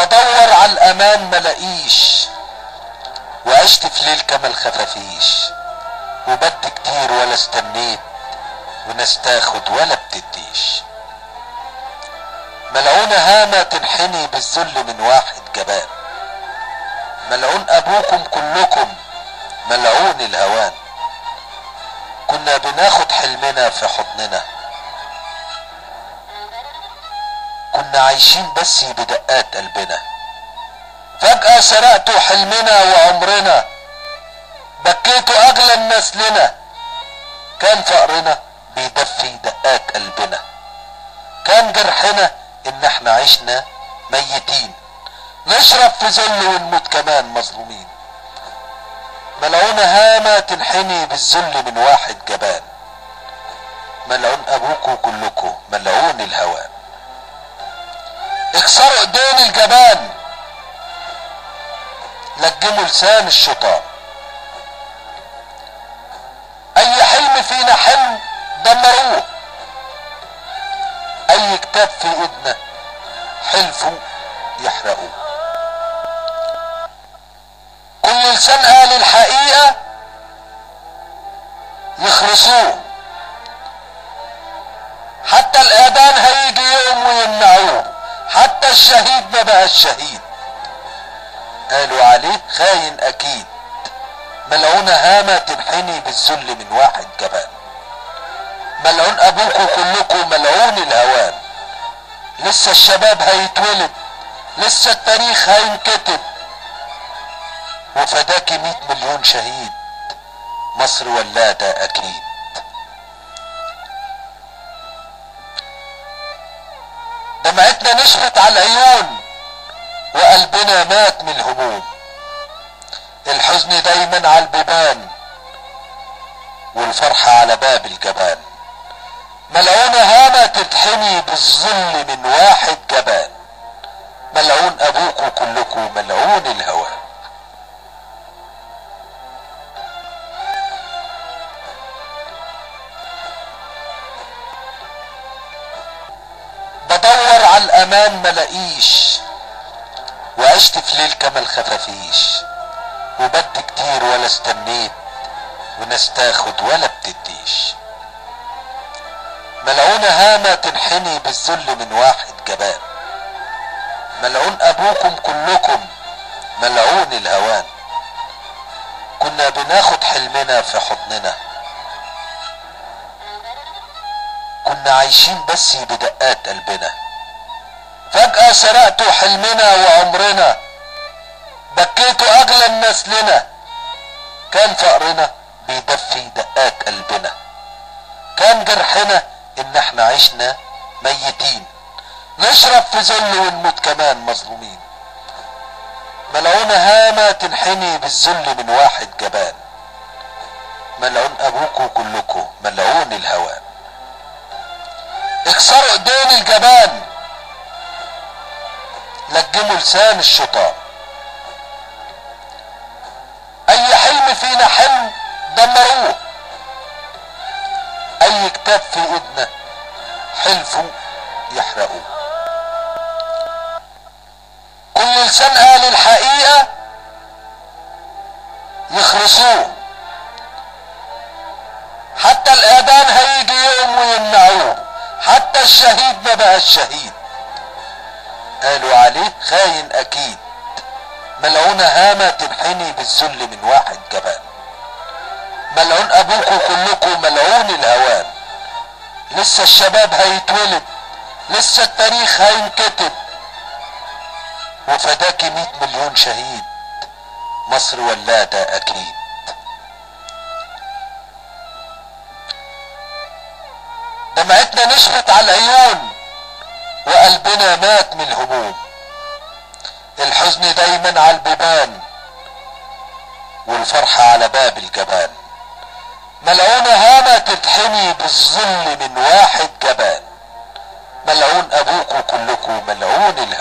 بدور على الامان ملاقيش، وعشت في ليل كما الخفافيش، وبد كتير ولا استنيت، وناس تاخد ولا بتديش. ملعونة هامة تنحني بالذل من واحد جبان، ملعون ابوكم كلكم، ملعون الهوان. كنا بناخد حلمنا في حضننا، كنا عايشين بس بدقات قلبنا. فجأة سرقتوا حلمنا وعمرنا، بكيتوا اغلى الناس لنا. كان فقرنا بيدفي دقات قلبنا، كان جرحنا ان احنا عشنا ميتين، نشرب في ذل ونموت كمان مظلومين. ملعونة هامة تنحني بالذل من واحد جبان، ملعون ابوكوا كلكوا، ملعون الهوان. اكسروا ايدين الجبان، لجموا لسان الشيطان. اي حلم فينا حلم دمروه، اي كتاب في ايدنا حلفوا يحرقوه. كل لسان قال الحقيقة يخرسوه، حتى الاذان هيجي يوم ويمنعوه، حتى الشهيد ما بقى الشهيد قالوا عليه خاين اكيد. ملعونة هامة تنحني بالذل من واحد جبان، ملعون ابوكوا كلكوا، ملعون الهوان. لسه الشباب هيتولد، لسه التاريخ هينكتب، وفداكي 100 مليون شهيد، مصر ولادة اكيد. دمعتنا نشفت على العيون، وقلبنا مات من الهموم. الحزن دايما على البيبان، والفرحة على باب الجبان. ملعونة هامة تتحمي بالظل من واحد جبان، ملعون ابوكوا كلكوا، ملعون الهوان. بدور على الامان ملاقيش، وعشت في ليل كما الخفافيش، وبد كتير ولا استنيت، وناس تاخد ولا بتديش. ملعونة هامة تنحني بالذل من واحد جبان، ملعون ابوكم كلكم، ملعون الهوان. كنا بناخد حلمنا في حضننا، كنا عايشين بس بدقات قلبنا. فجأة سرقتوا حلمنا وعمرنا، بكيتوا اغلى الناس لنا. كان فقرنا بيدفي دقات قلبنا، كان جرحنا ان احنا عشنا ميتين، نشرب في ذل ونموت كمان مظلومين. ملعونة هامة تنحني بالذل من واحد جبان، ملعون ابوكوا كلكوا، ملعون الهوان. اكسروا ايدين الجبان، لجموا لسان الشيطان. اي حلم فينا حلم دمروه، اي كتاب في ايدنا حلفوا يحرقوه. كل لسان قال الحقيقة يخرسوه، حتى الاذان هيجي يوم ويمنعوه، حتى الشهيد ما بقى الشهيد قالوا عليه خاين اكيد. ملعونة هامة تنحني بالذل من واحد جبان، ملعون ابوكوا كلكوا، ملعون الهوان. لسه الشباب هيتولد، لسه التاريخ هينكتب، وفداكي 100 مليون شهيد، مصر ولادة اكيد. دمعتنا نشفت على العيون، وقلبنا مات من الهموم. الحزن دايما على البيبان، والفرحة على باب الجبان. ملعونة هامة تتحمي بالظل من واحد جبان، ملعون ابوكوا كلكوا، ملعون الهوان.